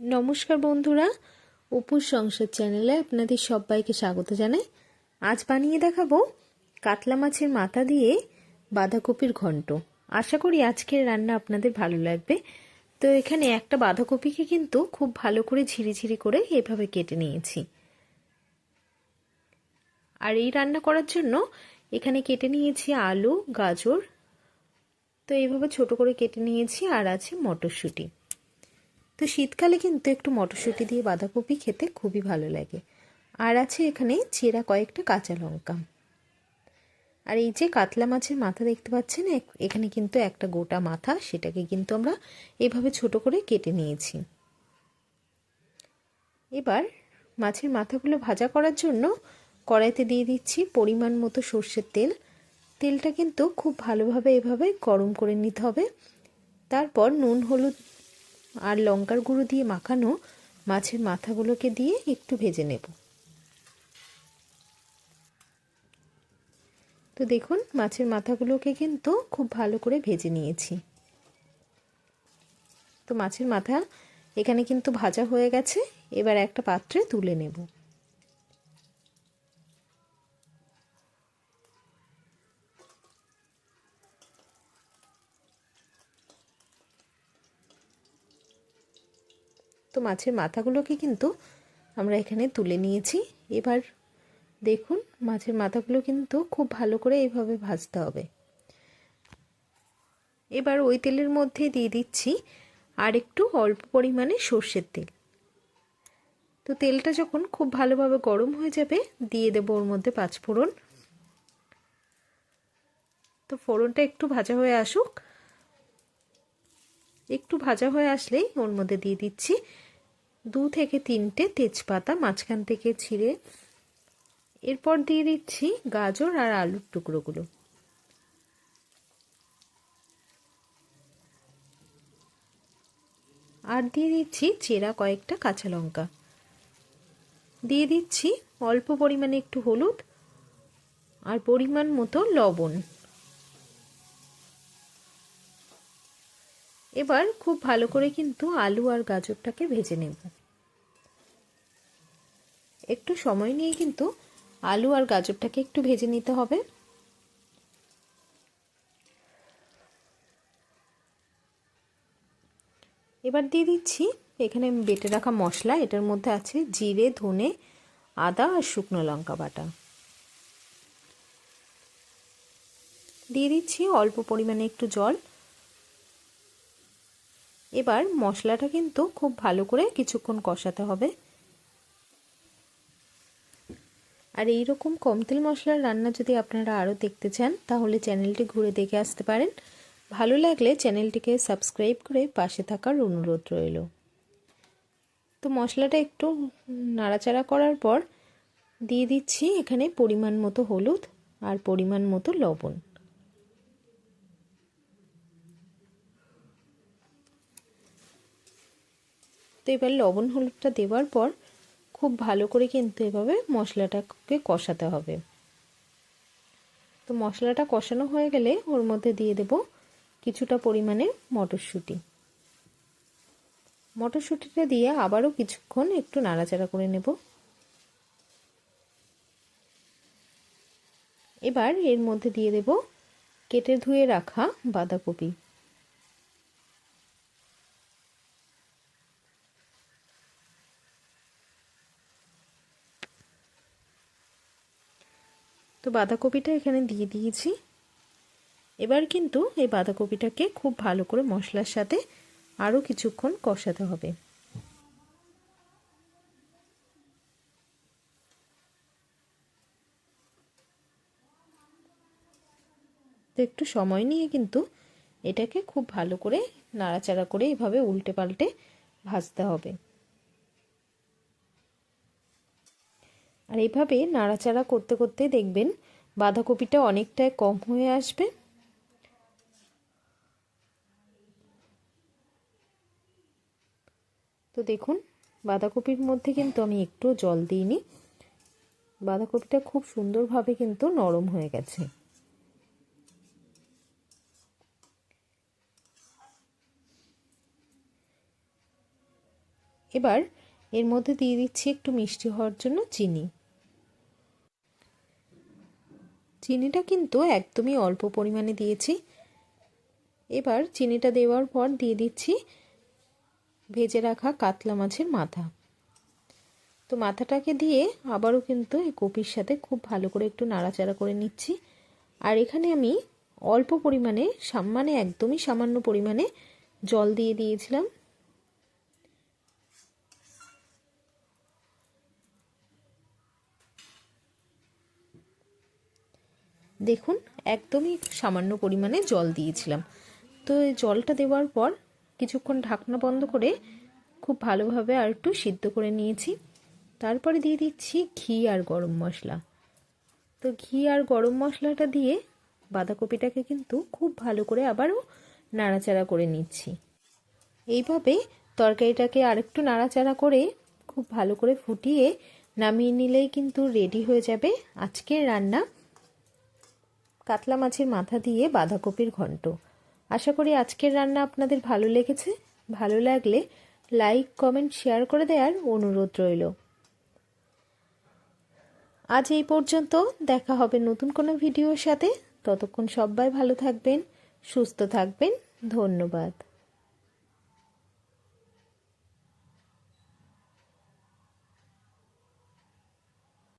নমস্কার বন্ধুরা, অপুর সংসার চ্যানেলে আপনাদের সবাইকে স্বাগত জানাই। আজ বানিয়ে দেখাবো কাতলা মাছের মাথা দিয়ে বাঁধাকপির ঘন্ট। আশা করি আজকের রান্না আপনাদের ভালো লাগবে। তো এখানে একটা বাঁধাকপিকে কিন্তু খুব ভালো করে ঝিরিঝিরি করে এভাবে কেটে নিয়েছি। আর এই রান্না করার জন্য এখানে কেটে নিয়েছি আলু, গাজর, তো এইভাবে ছোট করে কেটে নিয়েছি। আর আছে মটরশুঁটি। তো শীতকালে কিন্তু একটু মটরশুঁটি দিয়ে বাঁধাকপি খেতে খুবই ভালো লাগে। আর আছে এখানে চেরা কয়েকটা কাঁচা লঙ্কা। আর এই যে কাতলা মাছের মাথা দেখতে পাচ্ছেন, এখানে কিন্তু একটা গোটা মাথা, সেটাকে কিন্তু আমরা এভাবে ছোট করে কেটে নিয়েছি। এবার মাছের মাথাগুলো ভাজা করার জন্য কড়াইতে দিয়ে দিচ্ছি পরিমাণ মতো সর্ষের তেল। তেলটা কিন্তু খুব ভালোভাবে এভাবে গরম করে নিতে হবে। তারপর নুন, হলুদ আর লঙ্কার গুঁড়ো দিয়ে মাখানো মাছের মাথাগুলোকে দিয়ে একটু ভেজে নেব। তো দেখুন, মাছের মাথাগুলোকে কিন্তু খুব ভালো করে ভেজে নিয়েছি। তো মাছের মাথা এখানে কিন্তু ভাজা হয়ে গেছে। এবার একটা পাত্রে তুলে নেব। তো মাছের মাথাগুলোকে কিন্তু আমরা এখানে তুলে নিয়েছি। এবার দেখুন, মাছের মাথাগুলো কিন্তু খুব ভালো করে এইভাবে ভাজতে হবে। এবার ওই তেলের মধ্যে দিয়ে দিচ্ছি আর একটু অল্প পরিমাণে সর্ষের তেল। তো তেলটা যখন খুব ভালোভাবে গরম হয়ে যাবে, দিয়ে দেবো ওর মধ্যে পাঁচফোড়ন। তো ফোড়নটা একটু ভাজা হয়ে আসুক। একটু ভাজা হয়ে আসলেই ওর মধ্যে দিয়ে দিচ্ছি 2 থেকে 3টে তেজপাতা মাঝখান থেকে ছিঁড়ে। এরপর দিয়ে দিচ্ছি গাজর আর আলুর টুকরোগুলো। আর দিয়ে দিচ্ছি চেরা কয়েকটা কাঁচা লঙ্কা। দিয়ে দিচ্ছি অল্প পরিমাণে একটু হলুদ আর পরিমাণ মতো লবণ। এবার খুব ভালো করে কিন্তু আলু আর গাজরটাকে ভেজে নেব। একটু সময় নিয়ে কিন্তু আলু আর গাজরটাকে একটু ভেজে নিতে হবে। এবার দিয়ে দিচ্ছি এখানে বেটে রাখা মশলা। এটার মধ্যে আছে জিরে, ধনে, আদা আর শুকনো লঙ্কা বাটা। দিয়ে দিচ্ছি অল্প পরিমাণে একটু জল। এবার মশলাটা কিন্তু খুব ভালো করে কিছুক্ষণ কষাতে হবে। আর এই রকম কম তেল মশলার রান্না যদি আপনারা আরও দেখতে চান, তাহলে চ্যানেলটি ঘুরে দেখে আসতে পারেন। ভালো লাগলে চ্যানেলটিকে সাবস্ক্রাইব করে পাশে থাকার অনুরোধ রইল। তো মশলাটা একটু নাড়াচাড়া করার পর দিয়ে দিচ্ছি এখানে পরিমাণ মতো হলুদ আর পরিমাণ মতো লবণ। তো এবার লবণ হলুদটা দেওয়ার পর খুব ভালো করে কিন্তু এভাবে মশলাটাকে কষাতে হবে। তো মশলাটা কষানো হয়ে গেলে ওর মধ্যে দিয়ে দেব কিছুটা পরিমাণে মটরশুঁটি। মটরশুঁটিটা দিয়ে আবারও কিছুক্ষণ একটু নাড়াচাড়া করে নেব। এবার এর মধ্যে দিয়ে দেব কেটে ধুয়ে রাখা বাঁধাকপি। তো বাঁধাকপিটা এখানে দিয়ে দিয়েছি। এবার কিন্তু এই বাঁধাকপিটাকে খুব ভালো করে মশলার সাথে আরও কিছুক্ষণ কষাতে হবে। তো একটু সময় নিয়ে কিন্তু এটাকে খুব ভালো করে নাড়াচাড়া করে এভাবে উল্টে পাল্টে ভাজতে হবে। আর এইভাবে নাড়াচাড়া করতে করতে দেখবেন বাঁধাকপিটা অনেকটাই কম হয়ে আসবে। তো দেখুন, বাঁধাকপির মধ্যে কিন্তু আমি একটু জল দিইনি। বাঁধাকপিটা খুব সুন্দরভাবে কিন্তু নরম হয়ে গেছে। এবার এর মধ্যে দিয়ে দিচ্ছি একটু মিষ্টি হওয়ার জন্য চিনি। চিনিটা কিন্তু একদমই অল্প পরিমাণে দিয়েছি। এবার চিনিটা দেওয়ার পর দিয়ে দিচ্ছি ভেজে রাখা কাতলা মাছের মাথা। তো মাথাটাকে দিয়ে আবারও কিন্তু এই কপির সাথে খুব ভালো করে একটু নাড়াচাড়া করে নিচ্ছি। আর এখানে আমি অল্প পরিমাণে মানে একদমই সামান্য পরিমাণে জল দিয়ে দিয়েছিলাম। দেখুন একদমই সামান্য পরিমাণে জল দিয়েছিলাম। তো এই জলটা দেওয়ার পর কিছুক্ষণ ঢাকনা বন্ধ করে খুব ভালোভাবে আর একটু সিদ্ধ করে নিয়েছি। তারপরে দিয়ে দিচ্ছি ঘি আর গরম মশলা। তো ঘি আর গরম মশলাটা দিয়ে বাঁধাকপিটাকে কিন্তু খুব ভালো করে আবারও নাড়াচাড়া করে নিচ্ছি। এইভাবে তরকারিটাকে আরেকটু নাড়াচাড়া করে খুব ভালো করে ফুটিয়ে নামিয়ে নিলেই কিন্তু রেডি হয়ে যাবে আজকের রান্না কাতলা মাছের মাথা দিয়ে বাঁধাকপির ঘন্ট। আশা করি আজকের রান্না আপনাদের ভালো লেগেছে। ভালো লাগলে লাইক, কমেন্ট, শেয়ার করে দেওয়ার অনুরোধ রইল। আজ এই পর্যন্ত, দেখা হবে নতুন কোনো ভিডিওর সাথে। ততক্ষণ সবাই ভালো থাকবেন, সুস্থ থাকবেন। ধন্যবাদ।